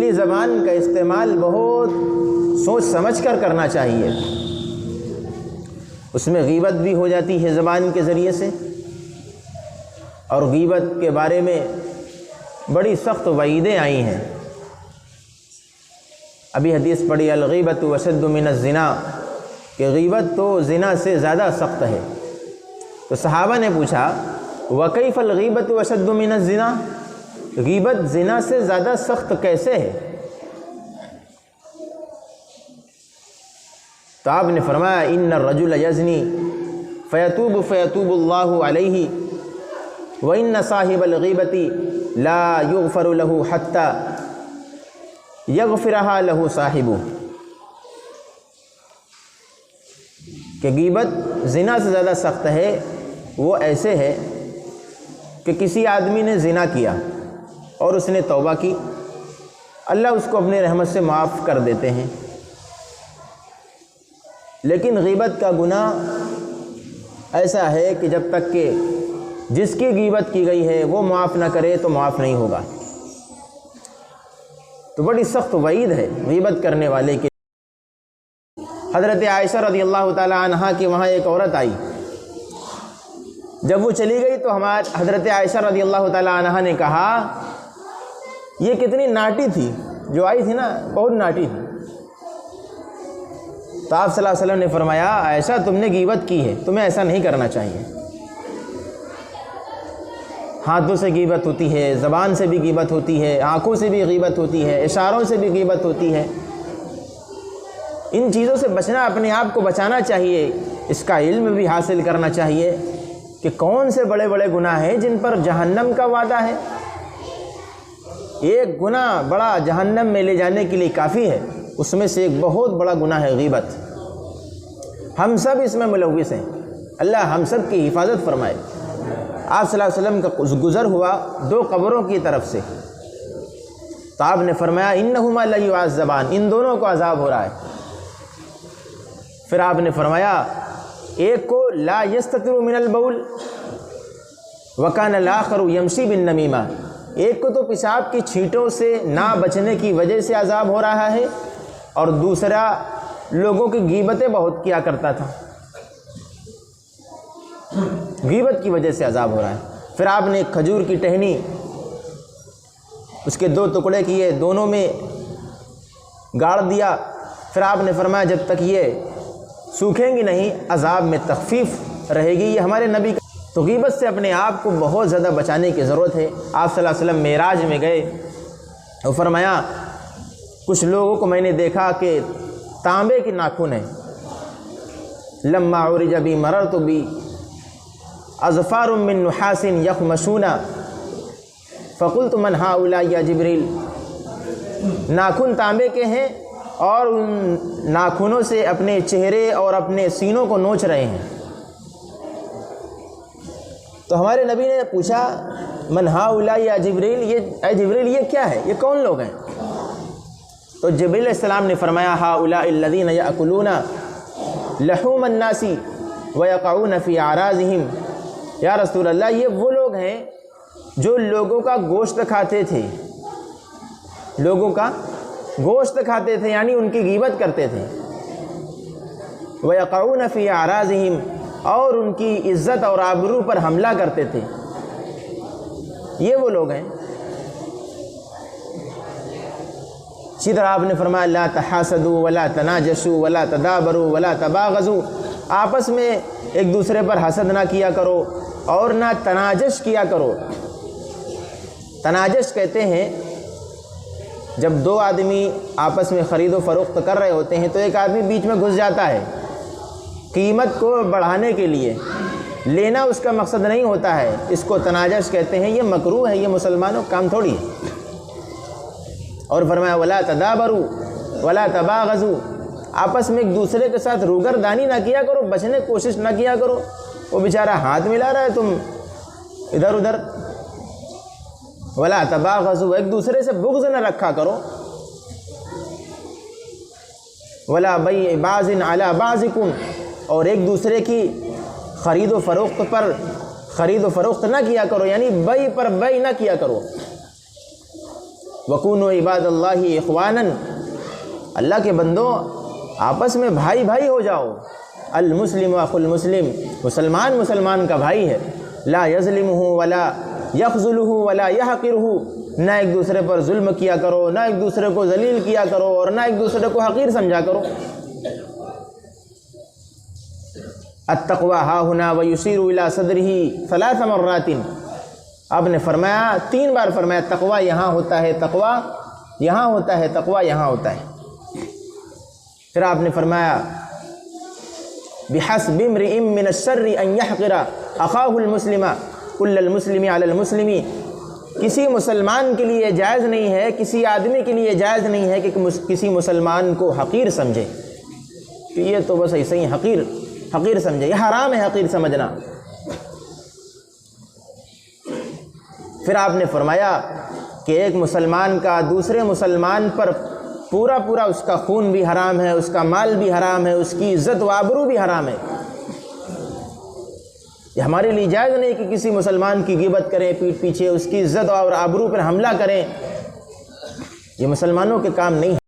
اپنی زبان کا استعمال بہت سوچ سمجھ کر کرنا چاہیے۔ اس میں غیبت بھی ہو جاتی ہے زبان کے ذریعے سے، اور غیبت کے بارے میں بڑی سخت وعیدیں آئی ہیں۔ ابھی حدیث پڑھی الغیبۃ اشد من الزنا، کہ غیبت تو زنا سے زیادہ سخت ہے۔ تو صحابہ نے پوچھا وکیف الغیبۃ اشد من الزنا، غیبت زنا سے زیادہ سخت کیسے ہے؟ تو آپ نے فرمایا ان الرجل یزنی فیتوب اللہ علیہ وان صاحب الغیبۃ لا یغفر له حتی یغفرها له صاحبہ، کہ غیبت زنا سے زیادہ سخت ہے۔ وہ ایسے ہے کہ کسی آدمی نے زنا کیا اور اس نے توبہ کی، اللہ اس کو اپنی رحمت سے معاف کر دیتے ہیں، لیکن غیبت کا گناہ ایسا ہے کہ جب تک کہ جس کی غیبت کی گئی ہے وہ معاف نہ کرے تو معاف نہیں ہوگا۔ تو بڑی سخت وعید ہے غیبت کرنے والے کے۔ حضرت عائشہ رضی اللہ تعالی عنہا کی وہاں ایک عورت آئی، جب وہ چلی گئی تو حضرت عائشہ رضی اللہ تعالی عنہا نے کہا یہ کتنی ناٹی تھی، جو آئی تھی نا بہت ناٹی تھی۔ تو آپ صلی اللہ علیہ وسلم نے فرمایا عائشہ تم نے غیبت کی ہے، تمہیں ایسا نہیں کرنا چاہیے۔ ہاتھوں سے غیبت ہوتی ہے، زبان سے بھی غیبت ہوتی ہے، آنکھوں سے بھی غیبت ہوتی ہے، اشاروں سے بھی غیبت ہوتی ہے۔ ان چیزوں سے بچنا، اپنے آپ کو بچانا چاہیے۔ اس کا علم بھی حاصل کرنا چاہیے کہ کون سے بڑے بڑے گناہ ہیں جن پر جہنم کا وعدہ ہے۔ ایک گناہ بڑا جہنم میں لے جانے کے لیے کافی ہے، اس میں سے ایک بہت بڑا گناہ ہے غیبت۔ ہم سب اس میں ملوث ہیں، اللہ ہم سب کی حفاظت فرمائے۔ آپ صلی اللہ علیہ وسلم کا گزر ہوا دو قبروں کی طرف سے، تو آپ نے فرمایا انہما لیعذبان، ان دونوں کو عذاب ہو رہا ہے۔ پھر آپ نے فرمایا ایک کو لا یستتر من البول وکان الاخر یمشی بالنمیمہ، ایک کو تو پیشاب کی چھینٹوں سے نہ بچنے کی وجہ سے عذاب ہو رہا ہے، اور دوسرا لوگوں کی غیبتیں بہت کیا کرتا تھا، غیبت کی وجہ سے عذاب ہو رہا ہے۔ پھر آپ نے ایک کھجور کی ٹہنی، اس کے دو ٹکڑے کیے، دونوں میں گاڑ دیا، پھر آپ نے فرمایا جب تک یہ سوکھیں گی نہیں عذاب میں تخفیف رہے گی۔ یہ ہمارے نبی کا۔ تو غیبت سے اپنے آپ کو بہت زیادہ بچانے کی ضرورت ہے۔ آپ صلی اللہ علیہ وسلم معراج میں گئے اور فرمایا کچھ لوگوں کو میں نے دیکھا کہ تانبے کے ناخن ہیں، لما عرج بی مررت بی اظفار من نحاس یخمشون فقلت من ہؤلاء یا جبریل، ناخن تانبے کے ہیں اور ان ناخنوں سے اپنے چہرے اور اپنے سینوں کو نوچ رہے ہیں۔ تو ہمارے نبی نے پوچھا من ہؤلاء یا جبریل، یہ اے جبریل یہ کیا ہے، یہ کون لوگ ہیں؟ تو جبریل علیہ السلام نے فرمایا ہؤلاء الذین یأکلون لحوم الناس ویقعون فی اعراضہم، یا رسول اللہ یہ وہ لوگ ہیں جو لوگوں کا گوشت کھاتے تھے، لوگوں کا گوشت کھاتے تھے یعنی ان کی غیبت کرتے تھے، ویقعون فی اعراضہم، اور ان کی عزت اور آبرو پر حملہ کرتے تھے، یہ وہ لوگ ہیں۔ اسی طرح آپ نے فرمایا لا تحاسدوا ولا تناجشوا ولا تدابروا ولا تباغضوا، آپس میں ایک دوسرے پر حسد نہ کیا کرو اور نہ تناجش کیا کرو۔ تناجش کہتے ہیں جب دو آدمی آپس میں خرید و فروخت کر رہے ہوتے ہیں تو ایک آدمی بیچ میں گھس جاتا ہے قیمت کو بڑھانے کے لیے، لینا اس کا مقصد نہیں ہوتا ہے، اس کو تناجش کہتے ہیں۔ یہ مکروہ ہے، یہ مسلمانوں کا کام تھوڑی ہے۔ اور فرمایا ولا تدابروا ولا تباغضوا، آپس میں ایک دوسرے کے ساتھ روگردانی نہ کیا کرو، بچنے کی کوشش نہ کیا کرو۔ وہ بیچارہ ہاتھ ملا رہا ہے، تم ادھر ادھر۔ ولا تباغضوا، ایک دوسرے سے بغض نہ رکھا کرو۔ ولا بیع بعض علی بعضکم، اور ایک دوسرے کی خرید و فروخت پر خرید و فروخت نہ کیا کرو، یعنی بیع پر بیع نہ کیا کرو۔ وکونوا عباد اللہ اخوانا، اللہ کے بندوں آپس میں بھائی بھائی ہو جاؤ۔ المسلم اخو المسلم، مسلمان مسلمان کا بھائی ہے۔ لا یظلمہ ولا یخذلہ ولا یحقرہ، نہ ایک دوسرے پر ظلم کیا کرو، نہ ایک دوسرے کو ذلیل کیا کرو، اور نہ ایک دوسرے کو حقیر سمجھا کرو۔ التقوی ہاہنا ویشیر الی صدرہ ثلاث مرات، آپ نے فرمایا 3 بار فرمایا تقوی یہاں ہوتا ہے، تقوی یہاں ہوتا ہے، تقوی یہاں ہوتا ہے۔ پھر آپ نے فرمایا بحسب امرئ من الشر ان یحقر اخاہ المسلم کل المسلم علی المسلم، کسی مسلمان کے لیے جائز نہیں ہے، کسی آدمی کے لیے جائز نہیں ہے کہ کسی مسلمان کو حقیر سمجھے، کہ یہ تو بس ایسے ہی حقیر سمجھے، یہ حرام ہے حقیر سمجھنا۔ پھر آپ نے فرمایا کہ ایک مسلمان کا دوسرے مسلمان پر پورا اس کا خون بھی حرام ہے، اس کا مال بھی حرام ہے، اس کی عزت و آبرو بھی حرام ہے۔ یہ ہمارے لیے جائز نہیں کہ کسی مسلمان کی غیبت کریں، پیٹھ پیچھے اس کی عزت اور آبرو پر حملہ کریں، یہ مسلمانوں کے کام نہیں ہے۔